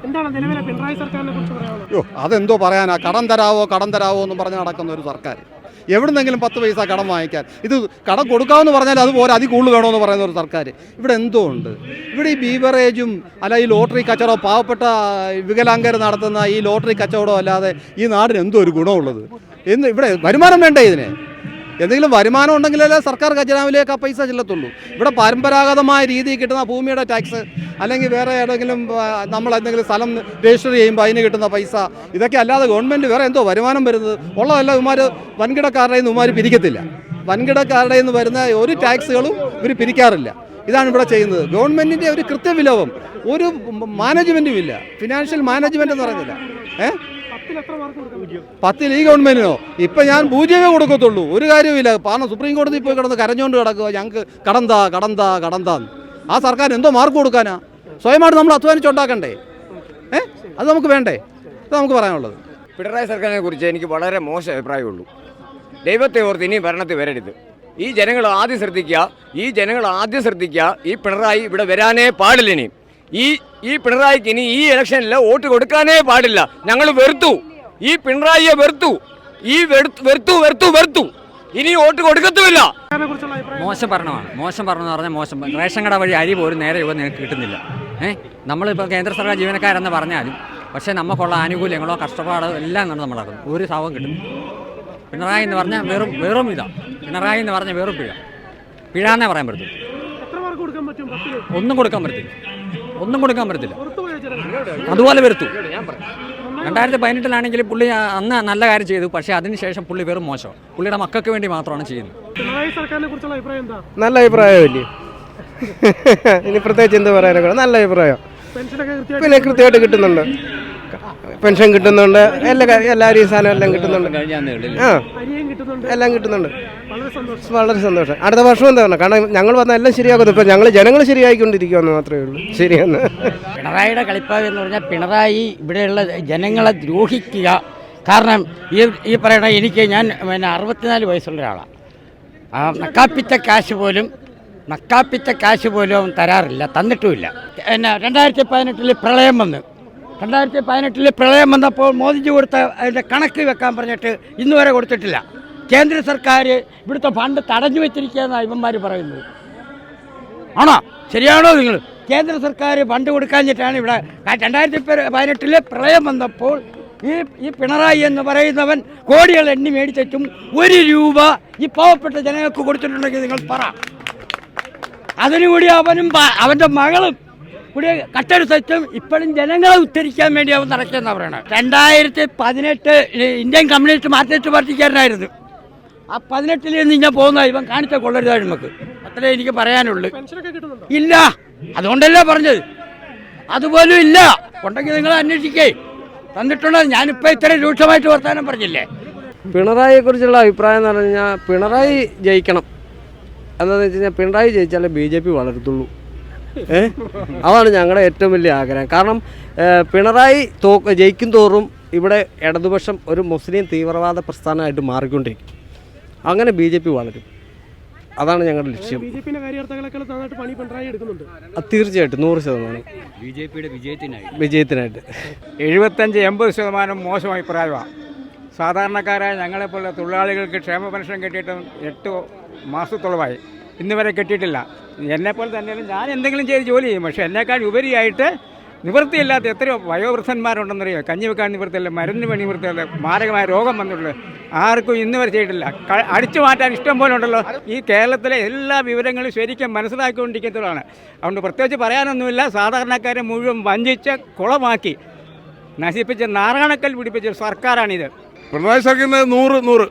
എന്താണ് നിലവിലെ പിണറായി സർക്കാരിനെ കുറിച്ച് പറയാനുള്ളത്? അതെന്തോ പറയാനാ, കടം തരാവോ എന്ന് പറഞ്ഞ് നടക്കുന്ന ഒരു സർക്കാർ. എവിടുന്നെങ്കിലും 10 പൈസ കടം വാങ്ങിക്കാൻ, ഇത് കടം കൊടുക്കാമെന്ന് പറഞ്ഞാൽ അതുപോലെ അതിൽ കൂടുതൽ വേണമെന്ന് പറയുന്ന ഒരു സർക്കാർ ഇവിടെ എന്തോ ഉണ്ട്. ഇവിടെ ഈ ബീവറേജും അല്ല ഈ ലോട്ടറി കച്ചവടം, പാവപ്പെട്ട വികലാംഗർ നടത്തുന്ന ഈ ലോട്ടറി കച്ചവടം അല്ലാതെ ഈ നാടിന് എന്തോ ഒരു ഗുണമുള്ളത്? ഇവിടെ വരുമാനം വേണ്ടേ? ഇതിന് എന്തെങ്കിലും വരുമാനം ഉണ്ടെങ്കിലല്ലേ സർക്കാർ ഖജനാവിലേക്ക് ആ പൈസ ചെല്ലത്തുള്ളൂ. ഇവിടെ പരമ്പരാഗതമായ രീതിയിൽ കിട്ടുന്ന ഭൂമിയുടെ ടാക്സ്, അല്ലെങ്കിൽ വേറെ ഏതെങ്കിലും നമ്മൾ എന്തെങ്കിലും സ്ഥലം രജിസ്റ്റർ ചെയ്യുമ്പോൾ അതിന് കിട്ടുന്ന പൈസ, ഇതൊക്കെ അല്ലാതെ ഗവൺമെൻറ് വേറെ എന്തോ വരുമാനം വരുന്നത്? ഉള്ളതല്ല ഇവന്മാർ വൻകിടക്കാരുടെ നിന്ന് ഇവന്മാർ പിരിക്കത്തില്ല. വൻകിടക്കാരുടെ നിന്ന് വരുന്ന ഒരു ടാക്സുകളും ഇവർ പിരിക്കാറില്ല. ഇതാണ് ഇവിടെ ചെയ്യുന്നത്. ഗവൺമെൻറ്റിൻ്റെ ഒരു കൃത്യവിലോപം, ഒരു മാനേജ്മെൻറ്റും ഇല്ല. ഫിനാൻഷ്യൽ മാനേജ്മെൻറ്റ് എന്ന് പറയുന്നില്ല. 10 ഈ ഗവൺമെന്റിനോ? ഇപ്പം ഞാൻ 0 കൊടുക്കത്തുള്ളൂ. ഒരു കാര്യമില്ല. കാരണം സുപ്രീം കോടതി പോയി കിടന്ന് കരഞ്ഞുകൊണ്ട് കിടക്കുക, ഞങ്ങൾക്ക് കടന്താന്ന്. ആ സർക്കാർ എന്തോ മാർക്ക് കൊടുക്കാനാ? സ്വയമായിട്ട് നമ്മൾ അധ്വാനിച്ചുണ്ടാക്കണ്ടേ? അത് നമുക്ക് വേണ്ടേ? അത് നമുക്ക് പറയാനുള്ളത്. പിണറായി സർക്കാരിനെ കുറിച്ച് എനിക്ക് വളരെ മോശം അഭിപ്രായമുള്ളൂ. ദൈവത്തെ ഓർത്ത് ഇനി ഭരണത്തിൽ വരരുത്. ഈ ജനങ്ങൾ ആദ്യം ശ്രദ്ധിക്കുക. ഈ പിണറായി ഇവിടെ വരാനേ പാടില്ല. ഇനി ഈ പിണറായിക്ക് ഇനി ഈ ഇലക്ഷനിൽ വോട്ട് കൊടുക്കാനേ പാടില്ല. ഞങ്ങൾ വെറുത്തു, ഈ പിണറായിയെ വെറുത്തു. ഇനി വോട്ട് കൊടുക്കത്തുമില്ല. മോശം ഭരണമെന്ന് പറഞ്ഞാൽ മോശം. റേഷൻ കട വഴി അരി പോലും നേരെ നിങ്ങൾക്ക് കിട്ടുന്നില്ല. നമ്മളിപ്പോൾ കേന്ദ്ര സർക്കാർ ജീവനക്കാരെന്ന് പറഞ്ഞാലും പക്ഷേ നമുക്കുള്ള ആനുകൂല്യങ്ങളോ കഷ്ടപ്പാടോ എല്ലാം നമ്മൾ നടക്കുന്നു. ഒരു സാവും കിട്ടുന്നു. പിണറായി എന്ന് പറഞ്ഞാൽ വെറും ഇതാണ്. പിണറായി എന്ന് പറഞ്ഞാൽ വെറും പിഴാന്നേ പറയാൻ പറ്റത്തില്ല. ഒന്നും കൊടുക്കാൻ പറ്റത്തില്ല. അതുപോലെ വെറുത്തു. 2018 പുള്ളി അന്ന് നല്ല കാര്യം ചെയ്തു. പക്ഷേ അതിനുശേഷം പുള്ളി വെറും മോശം. പുള്ളിയുടെ മക്കൾക്ക് വേണ്ടി മാത്രമാണ് ചെയ്യുന്നത്. പിണറായി സർക്കാരിനെ കുറിച്ചുള്ള അഭിപ്രായം എന്താ? നല്ല അഭിപ്രായമല്ലേ? ഇനി പ്രത്യേകിച്ച് എന്ത് പറയാനൊക്കെ നല്ല അഭിപ്രായം. പിന്നെ കൃത്യമായിട്ട് കിട്ടുന്നുണ്ട്. പെൻഷൻ കിട്ടുന്നുണ്ട്, എല്ലാ സാധനം എല്ലാം കിട്ടുന്നുണ്ട്. എല്ലാം കിട്ടുന്നുണ്ട്. വളരെ സന്തോഷം. അടുത്ത വർഷം എന്താ പറഞ്ഞത്? കാരണം ഞങ്ങൾ വന്നാൽ എല്ലാം ശരിയാക്കുന്നു. ഇപ്പം ജനങ്ങൾ ശരിയായിക്കൊണ്ടിരിക്കുമെന്ന് മാത്രമേ ഉള്ളൂ. ശരിയെന്ന്. പിണറായിയുടെ കളിപ്പാവ് എന്ന് പറഞ്ഞാൽ പിണറായി ഇവിടെയുള്ള ജനങ്ങളെ ദ്രോഹിക്കുക. കാരണം ഈ പറയണ ഞാൻ 64 വയസ്സുള്ള ഒരാളാണ്. ആ നക്കാപ്പിച്ച കാശ് പോലും അവൻ തരാറില്ല, തന്നിട്ടുമില്ല. 2018 പ്രളയം വന്നപ്പോൾ മോദിജി കൊടുത്ത അതിൻ്റെ കണക്ക് വെക്കാൻ പറഞ്ഞിട്ട് ഇന്ന് വരെ കൊടുത്തിട്ടില്ല. കേന്ദ്ര സർക്കാർ ഇവിടുത്തെ ഫണ്ട് തടഞ്ഞു വെച്ചിരിക്കുകയെന്നാണ് ഇവന്മാർ പറയുന്നത്. ആണോ? ശരിയാണോ? നിങ്ങൾ കേന്ദ്ര സർക്കാർ ഫണ്ട് കൊടുക്കാഞ്ഞിട്ടാണ് ഇവിടെ 2018 പ്രളയം വന്നപ്പോൾ ഈ പിണറായി എന്ന് പറയുന്നവൻ കോടികൾ എണ്ണി മേടിച്ചും 1 രൂപ ഈ പാവപ്പെട്ട ജനങ്ങൾക്ക് കൊടുത്തിട്ടുണ്ടെങ്കിൽ നിങ്ങൾ പറ. അതിനുകൂടി അവനും അവൻ്റെ മകളും കൂടി കട്ടെടുത്തും ഇപ്പോഴും ജനങ്ങളെ ഉദ്ധരിക്കാൻ വേണ്ടി അവൻ നടക്കുകയെന്നാണ് പറയണത്. 2018 ഇന്ത്യൻ കമ്മ്യൂണിസ്റ്റ് മാർക്സിസ്റ്റ് പാർട്ടിക്കാരനായിരുന്നു. ആ 18 നിന്ന് ഞാൻ പോകുന്ന ഇവൻ കാണിച്ച കൊള്ളരുതാണ് നമുക്ക്. അത്രേ എനിക്ക് പറയാനുള്ളൂ. ഇല്ല, അതുകൊണ്ടല്ലേ പറഞ്ഞത്. അതുപോലും ഇല്ല. ഉണ്ടെങ്കിൽ നിങ്ങൾ അന്വേഷിക്കേ. തന്നിട്ടുണ്ടോ? ഞാനിപ്പോൾ ഇത്ര രൂക്ഷമായിട്ട് വർത്താനം പറഞ്ഞില്ലേ. പിണറായിയെ കുറിച്ചുള്ള അഭിപ്രായം എന്ന് പറഞ്ഞു കഴിഞ്ഞാൽ പിണറായി ജയിക്കണം. എന്താണെന്ന് വെച്ച് കഴിഞ്ഞാൽ പിണറായി ജയിച്ചാലേ BJP വളരത്തുള്ളൂ. അതാണ് ഞങ്ങളുടെ ഏറ്റവും വലിയ ആഗ്രഹം. കാരണം പിണറായി ജയിക്കും തോറും ഇവിടെ ഇടതുപക്ഷം ഒരു മുസ്ലിം തീവ്രവാദ പ്രസ്ഥാനമായിട്ട് മാറിക്കൊണ്ടിരിക്കും. അങ്ങനെ BJP വളരും. അതാണ് ഞങ്ങളുടെ ലക്ഷ്യം. തീർച്ചയായിട്ടും 100% BJPയുടെ വിജയത്തിനായിട്ട് 75-80% മോശം അഭിപ്രായമാണ്. സാധാരണക്കാരായ ഞങ്ങളെപ്പോലുള്ള തൊഴിലാളികൾക്ക് ക്ഷേമ പെൻഷൻ കിട്ടിയിട്ട് 8 മാസത്തോളമായി. ഇന്ന് വരെ കിട്ടിയിട്ടില്ല. എന്നെപ്പോലെ തന്നെയാണ് ഞാൻ എന്തെങ്കിലും ചെയ്ത് ജോലി ചെയ്യും. പക്ഷേ എന്നെക്കാൾ ഉപരിയായിട്ട് നിവൃത്തിയില്ലാത്ത എത്രയോ വയോവൃദ്ധന്മാരുണ്ടെന്നറിയോ? കഞ്ഞി വെക്കാൻ നിവൃത്തിയില്ല, മരുന്നിന് വേണ്ടി നിവൃത്തിയില്ല, മാരകമായ രോഗം വന്നിട്ടുള്ളത്. ആർക്കും ഇന്ന് വരെ ചെയ്തിട്ടില്ല. അടിച്ചു മാറ്റാൻ ഇഷ്ടം പോലെ ഉണ്ടല്ലോ. ഈ കേരളത്തിലെ എല്ലാ വിവരങ്ങളും ശരിക്കും മനസ്സിലാക്കിക്കൊണ്ടിരിക്കുന്നതാണ്. അതുകൊണ്ട് പ്രത്യേകിച്ച് പറയാനൊന്നുമില്ല. സാധാരണക്കാരെ മുഴുവൻ വഞ്ചിച്ച് കുളമാക്കി നശിപ്പിച്ച് നാരായണക്കൽ പിടിപ്പിച്ച സർക്കാരാണിത്. പിണറായി സർക്കാരിന് 100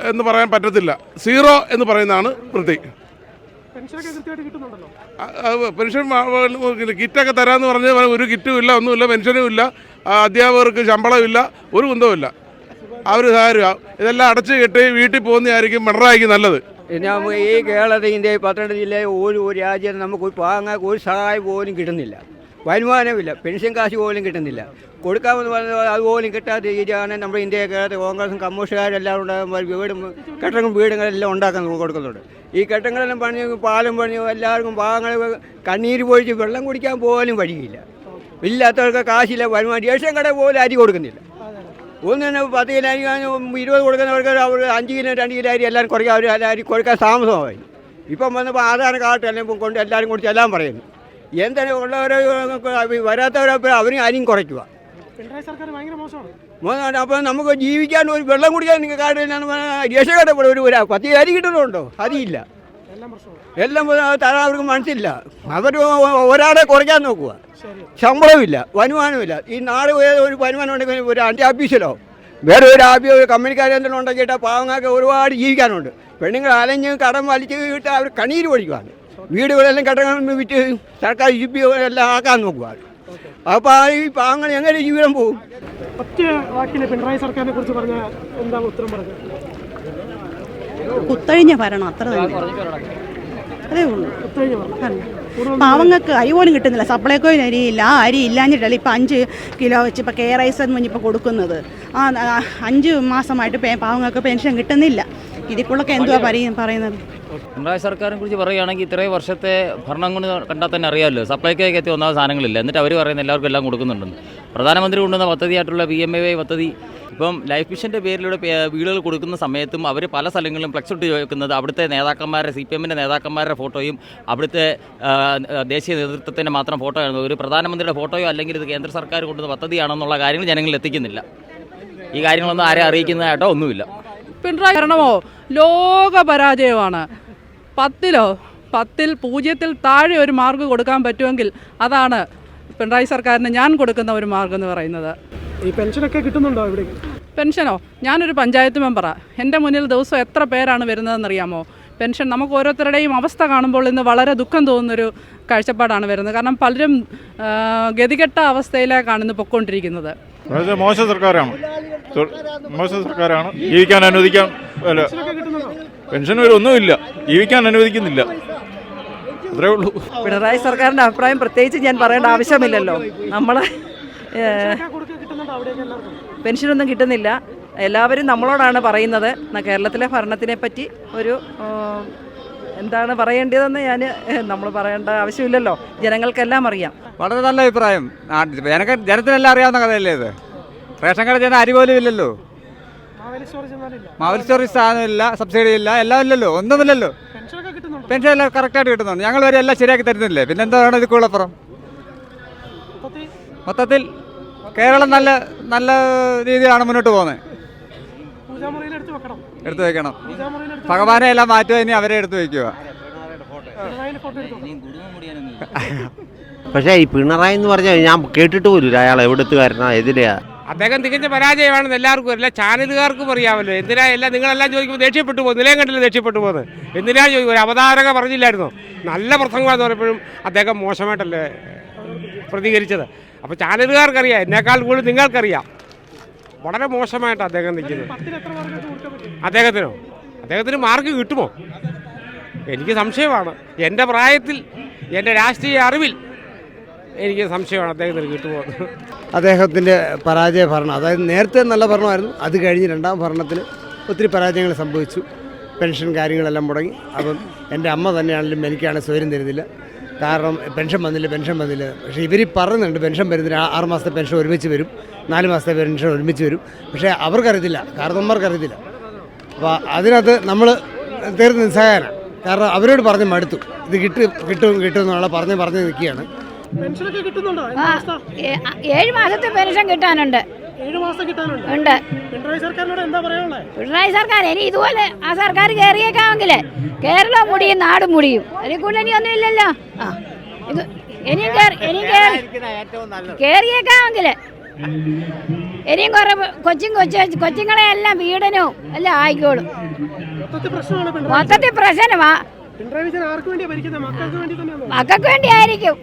എന്ന് പറയാൻ പറ്റത്തില്ല. 0 എന്ന് പറയുന്നതാണ് വൃത്തി. പെൻഷൻ കിറ്റൊക്കെ തരാമെന്ന് പറഞ്ഞ് ഒരു കിറ്റും ഇല്ല, ഒന്നുമില്ല, പെൻഷനും ഇല്ല, അധ്യാപകർക്ക് ശമ്പളമില്ല, ഒരു കുന്തവുമില്ല. അവർ ഇതെല്ലാം അടച്ചു കെട്ടി വീട്ടിൽ പോകുന്നതായിരിക്കും പിണറായിക്ക് നല്ലത്. നമുക്ക് ഈ കേരളത്തിൻ്റെ 12 ജില്ലയിൽ ഒരു രാജ്യത്ത് നമുക്ക് ഒരു സഹായം പോലും കിട്ടുന്നില്ല. വരുമാനമില്ല, പെൻഷൻ കാശ് പോലും കിട്ടുന്നില്ല. കൊടുക്കാമെന്ന് പറഞ്ഞാൽ അതുപോലും കിട്ടാത്ത രീതിയാണ് നമ്മുടെ ഇന്ത്യക്കാരത്തെ കോൺഗ്രസും കമ്മ്യൂണിസ്റ്റുകാരെല്ലാം ഉണ്ടാകുമ്പോൾ വീടുകളെല്ലാം ഉണ്ടാക്കാൻ കൊടുക്കുന്നുണ്ട്. ഈ കെട്ടങ്ങളെല്ലാം പണിഞ്ഞു, പാലം പണിഞ്ഞു, എല്ലാവർക്കും പാവങ്ങൾ കണ്ണീര് പൊഴിച്ച് വെള്ളം കുടിക്കാൻ പോലും വഴിയില്ല. ഇല്ലാത്തവർക്ക് കാശില്ല, വരുമാനം റേഷൻ കട പോലും അരി കൊടുക്കുന്നില്ല. ഒന്ന് തന്നെ 10 കിലോ അരി 20 കൊടുക്കുന്നവർക്ക് അവർ 5 കിലോ 2 കിലോ അരി എല്ലാവരും കുറയ്ക്കുക. അവർ അരി കൊടുക്കാൻ താമസമായി. ഇപ്പം വന്നപ്പോൾ ആധാർ കാർഡ് എല്ലാം കൊണ്ട് എല്ലാവരും കൊണ്ട് ചെല്ലാൻ പറയുന്നു. എന്താണ് ഉള്ളവരെ വരാത്തവരെ അവരും അരിയും കുറയ്ക്കുക. പിണറായി സർക്കാർ ഭയങ്കര മോശമാണ്. അപ്പോൾ നമുക്ക് ജീവിക്കാൻ ഒരു വെള്ളം കുടിക്കാൻ നിങ്ങൾ കാർഡ് റേഷൻ കട ഒരു 10 അരി കിട്ടുന്നുണ്ടോ? അതില്ല. എല്ലാം തരാൻ അവർക്ക് മനസ്സില്ല. അവർ ഒരാളെ കുറയ്ക്കാൻ നോക്കുക. ശമ്പളമില്ല, വരുമാനമില്ല. ഈ നാട് ഒരു വരുമാനം ഉണ്ടെങ്കിൽ ഒരു ഓഫീസിലോ വേറെ ഒരു കമ്പനിക്കാരെന്തെങ്കിലും ഉണ്ടാക്കിയിട്ട് പാവങ്ങൾക്ക് ഒരുപാട് ജീവിക്കാനുണ്ട്. പെണ്ണുങ്ങൾ അലഞ്ഞ് കടം വലിച്ച് കിട്ട് അവർ കണ്ണീര് പൊടിക്കുകയാണ്. വീടുകളെല്ലാം കടങ്ങൾ വിറ്റ് സർക്കാർ എല്ലാം ആക്കാൻ നോക്കുകയാണ്. അപ്പോൾ ഈ പാവങ്ങൾ എങ്ങനെ ജീവിതം പോകും? ഒറ്റ വാക്കിൽ പിണറായി സർക്കാരിനെ കുറിച്ച് പറഞ്ഞാൽ എന്താ ഉത്തരം പറഞ്ഞത്? കുത്തഴിഞ്ഞ ഭരണം, അത്ര തന്നെ. അതേ ഉള്ളൂ. പാവങ്ങൾക്ക് അരി പോലും കിട്ടുന്നില്ല. സപ്ലൈക്കോയിൽ അരിയില്ല. ആ അരി ഇല്ലാഞ്ഞിട്ടല്ല ഇപ്പോൾ 5 കിലോ വെച്ച് ഇപ്പോൾ കെ റൈസ് മുന്നിപ്പോൾ കൊടുക്കുന്നത്. 5 മാസമായിട്ട് പാവങ്ങൾക്ക് പെൻഷൻ കിട്ടുന്നില്ല. ഇതിക്കുള്ളൊക്കെ എന്തുവാ പറയുന്നത്? പിണറായി സർക്കാരിനെ കുറിച്ച് പറയുകയാണെങ്കിൽ ഇത്രയും വർഷത്തെ ഭരണം കൊണ്ട് കണ്ടാൽ തന്നെ അറിയാമല്ലോ. സപ്ലൈക്കോയ്ക്ക് എത്തി ഒന്നാമത് സാധനങ്ങളില്ല. എന്നിട്ട് അവർ പറയുന്നത് എല്ലാവർക്കും എല്ലാം കൊടുക്കുന്നുണ്ടെന്ന്. പ്രധാനമന്ത്രി കൊണ്ടുവന്ന പദ്ധതിയായിട്ടുള്ള PMAY പദ്ധതി ഇപ്പം ലൈഫ് മിഷൻ്റെ പേരിലൂടെ വീടുകൾ കൊടുക്കുന്ന സമയത്തും അവർ പല സ്ഥലങ്ങളിലും ഫ്ലെക്സ് ഇട്ട് വെക്കുന്നത് അവിടുത്തെ നേതാക്കന്മാരുടെ CPMൻ്റെ നേതാക്കന്മാരുടെ ഫോട്ടോയും അവിടുത്തെ ദേശീയ നേതൃത്വത്തിൻ്റെ മാത്രം ഫോട്ടോയാണ്. ഒരു പ്രധാനമന്ത്രിയുടെ ഫോട്ടോയോ അല്ലെങ്കിൽ ഇത് കേന്ദ്ര സർക്കാർ കൊണ്ടുവന്ന പദ്ധതിയാണെന്നുള്ള കാര്യങ്ങൾ ജനങ്ങളിൽ എത്തിക്കുന്നില്ല. ഈ കാര്യങ്ങളൊന്നും ആരെ അറിയിക്കുന്നതായിട്ടോ ഒന്നുമില്ല. പിണറായി ഭരണമോ ലോക പരാജയമാണ്. 10ൽ 0 താഴെ ഒരു മാർക്ക് കൊടുക്കാൻ പറ്റുമെങ്കിൽ അതാണ് പിണറായി സർക്കാരിന് ഞാൻ കൊടുക്കുന്ന ഒരു മാർഗം എന്ന് പറയുന്നത്. ഈ പെൻഷനൊക്കെ കിട്ടുന്നുണ്ടോ ഇവിടെ? പെൻഷനോ? ഞാനൊരു പഞ്ചായത്ത് മെമ്പറാണ്. എൻ്റെ മുന്നിൽ ദിവസം എത്ര പേരാണ് വരുന്നതെന്നറിയാമോ? പെൻഷൻ നമുക്ക് ഓരോരുത്തരുടെയും അവസ്ഥ കാണുമ്പോൾ ഇന്ന് വളരെ ദുഃഖം തോന്നുന്നൊരു കാഴ്ചപ്പാടാണ് വരുന്നത്. കാരണം പലരും ഗതികെട്ട അവസ്ഥയിലേക്കാണ് ഇന്ന് പൊയ്ക്കൊണ്ടിരിക്കുന്നത്. മോശം സർക്കാരാണ്. ജീവിക്കാൻ അനുവദിക്കാൻ പെൻഷൻ ഒന്നുമില്ല, ജീവിക്കാൻ അനുവദിക്കുന്നില്ല. അത്രേ ഉള്ളൂ. പിണറായി സർക്കാരിൻ്റെ അഭിപ്രായം പ്രത്യേകിച്ച് ഞാൻ പറയേണ്ട ആവശ്യമില്ലല്ലോ. നമ്മൾ പെൻഷനൊന്നും കിട്ടുന്നില്ല. എല്ലാവരും നമ്മളോടാണ് പറയുന്നത്. കേരളത്തിലെ ഭരണത്തിനെ പറ്റി ഒരു എന്താണ് പറയേണ്ടതെന്ന് നമ്മൾ പറയേണ്ട ആവശ്യമില്ലല്ലോ. ജനങ്ങൾക്കെല്ലാം അറിയാം. വളരെ നല്ല അഭിപ്രായം. ജനത്തിനെല്ലാം അറിയാവുന്ന കഥയല്ലേ ഇത്. റേഷൻ കട ജനം അരി പോലും ഇല്ലല്ലോ. മാവലി സ്റ്റോറി സാധനമില്ല, സബ്സിഡി ഇല്ല, എല്ലാം ഇല്ലല്ലോ, ഒന്നുമില്ലല്ലോ. പെൻഷൻ എല്ലാം കറക്റ്റായിട്ട് കിട്ടുന്നുണ്ട്. ഞങ്ങൾ വരെ എല്ലാം ശരിയാക്കി തരുന്നില്ലേ. പിന്നെന്താണ് ഇത് കൂടപ്പുറം? മൊത്തത്തിൽ കേരളം നല്ല നല്ല രീതിയിലാണ് മുന്നോട്ട് പോകുന്നത്. എടുത്തു വെക്കണം. ഭഗവാനെ എല്ലാം മാറ്റുക, ഇനി അവരെ എടുത്തു വയ്ക്കുക. പക്ഷേ ഈ പിണറായി എന്ന് പറഞ്ഞാൽ ഞാൻ കേട്ടിട്ട് പോലും അയാൾ എവിടുത്തുകാരനാ, എതിരെയാ. അദ്ദേഹം തികഞ്ഞ പരാജയമാണെന്ന് എല്ലാവർക്കും അറിയില്ല. ചാനലുകാർക്കും അറിയാമല്ലോ. എന്തിനാ എല്ലാം നിങ്ങളെല്ലാം ചോദിക്കുമ്പോൾ ദേഷ്യപ്പെട്ടു പോകും. നിലയം കണ്ടില്ല ദേഷ്യപ്പെട്ടു പോകുന്നത്. എന്തിനാ ചോദിക്കും? ഒരു അവതാരക പറഞ്ഞില്ലായിരുന്നോ നല്ല പ്രസംഗമാണെന്ന് പറഞ്ഞപ്പോഴും അദ്ദേഹം മോശമായിട്ടല്ലേ പ്രതികരിച്ചത്. അപ്പോൾ ചാനലുകാർക്കറിയാം, എന്നേക്കാൾ കൂടുതൽ നിങ്ങൾക്കറിയാം. വളരെ മോശമായിട്ട് അദ്ദേഹം നിൽക്കുന്നത്. അദ്ദേഹത്തിന് മാർക്ക് കിട്ടുമോ? എനിക്ക് സംശയമാണ്. എൻ്റെ പ്രായത്തിൽ, എൻ്റെ രാഷ്ട്രീയ അറിവിൽ എനിക്ക് സംശയമാണ് അദ്ദേഹത്തിന് കിട്ടുമോ. അദ്ദേഹത്തിൻ്റെ പരാജയ ഭരണം, അതായത് നേരത്തെ നല്ല ഭരണമായിരുന്നു. അത് കഴിഞ്ഞ് 2ാം ഭരണത്തിൽ ഒത്തിരി പരാജയങ്ങൾ സംഭവിച്ചു. പെൻഷൻ കാര്യങ്ങളെല്ലാം മുടങ്ങി. അപ്പം എൻ്റെ അമ്മ തന്നെയാണെങ്കിലും എനിക്കാണ് സ്വയം തരുന്നില്ല. കാരണം പെൻഷൻ വന്നില്ല. പക്ഷേ ഇവർ പറയുന്നുണ്ട് പെൻഷൻ വരുന്നില്ല. 6 മാസത്തെ പെൻഷൻ ഒരുമിച്ച് വരും, 4 മാസത്തെ പെൻഷൻ ഒരുമിച്ച് വരും. പക്ഷേ അവർക്കറിയത്തില്ല, കാരണന്മാർക്കറിയത്തില്ല. അപ്പോൾ അതിനകത്ത് നമ്മൾ തീർത്ത് നിസ്സഹായനാണ്. കാരണം അവരോട് പറഞ്ഞ് മടുത്തു. ഇത് കിട്ടും എന്നുള്ള പറഞ്ഞ് നിൽക്കുകയാണ്. പെൻഷനൊക്കെ കിട്ടുന്നുണ്ടോ? 7 മാസത്തെ പെൻഷൻ കിട്ടാനുണ്ട്. 7 മാസം കിട്ടാനുണ്ട്. പിണറായി സർക്കാരിനോട് എന്താ പറയാനുള്ളത്? പിണറായി സർക്കാർ ഇനി ഇതുപോലെ ആ സർക്കാർ കയറിയേക്കാമെങ്കിൽ കേരളം മുടിയും നാടും മുടിയും. അതിൽ കൂടുതൽ ഇനിയൊന്നും ഇല്ലല്ലോ. ഇത് ഇനിയും കയറിയേക്കാമെങ്കിൽ ഇനിയും കുറെ കൊച്ചുങ്ങളെ എല്ലാം വീടനോ എല്ലാം ആയിക്കോളും. മൊത്തത്തിൽ പ്രശ്നമാ. പിണറായി വിജയൻ ആർക്ക് വേണ്ടിയാ ഭരിക്കുന്നത്? മക്കൾക്ക് വേണ്ടി തന്നെയാണോ? മക്കൾക്ക് വേണ്ടിയായിരിക്കും.